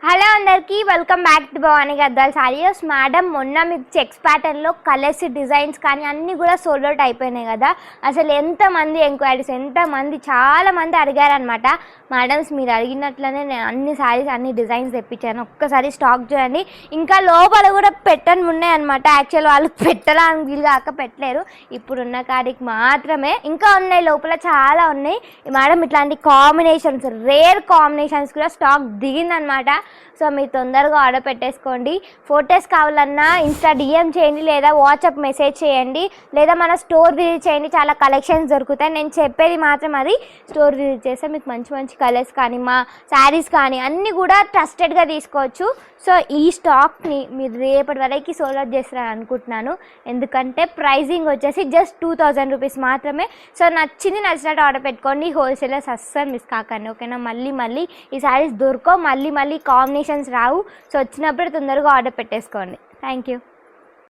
Hello అందరికీ welcome back to Bhavani Gadwal saris. Madam మొన్న మీకు చెక్స్ ప్యాటర్న్లో కలర్స్ డిజైన్స్ కానీ అన్నీ కూడా సోల్డ్ అవుట్ అయిపోయినాయి కదా. అసలు ఎంతమంది ఎంక్వైరీస్, ఎంతమంది చాలామంది అడిగారనమాట. మేడమ్స్ మీరు అడిగినట్లనే నేను అన్ని సారీస్ అన్ని డిజైన్స్ తెప్పించాను, ఒక్కసారి స్టాక్ చూడండి. ఇంకా లోపల కూడా పెట్టని ఉన్నాయి అనమాట. యాక్చువల్ వాళ్ళు పెట్టడానికి వీలు కాక పెట్టలేరు, ఇప్పుడున్న కాడికి మాత్రమే ఇంకా ఉన్నాయి, లోపల చాలా ఉన్నాయి. మేడం ఇట్లాంటి కాంబినేషన్స్, రేర్ కాంబినేషన్స్ కూడా స్టాక్ దిగిందనమాట. సో మీరు తొందరగా ఆర్డర్ పెట్టేసుకోండి. ఫొటోస్ కావాలన్నా ఇన్స్టా డిఎం చేయండి, లేదా వాట్సాప్ మెసేజ్ చేయండి, లేదా మన స్టోర్ విజిట్ చేయండి. చాలా కలెక్షన్స్ దొరుకుతాయి. నేను చెప్పేది మాత్రం అది, స్టోర్ విజిట్ చేస్తే మీకు మంచి మంచి కలర్స్ కానీ మా శారీస్ కానీ అన్నీ కూడా ట్రస్టెడ్గా తీసుకోవచ్చు. సో ఈ స్టాక్ని మీరు రేపటి వరకు సోల్డ్ అవుట్ చేస్తారని అనుకుంటున్నాను, ఎందుకంటే ప్రైజింగ్ వచ్చేసి జస్ట్ 2000 రూపీస్ మాత్రమే. సో నచ్చినట్టు ఆర్డర్ పెట్టుకోండి. హోల్సేలర్స్ అస్సలు మిస్ కాకండి, ఓకేనా. మళ్ళీ ఈ శారీస్ దొరకవు, మళ్ళీ కాంబినేషన్స్ రావు. సో వచ్చినప్పుడు తొందరగా ఆర్డర్ పెట్టేసుకోండి. Thank you.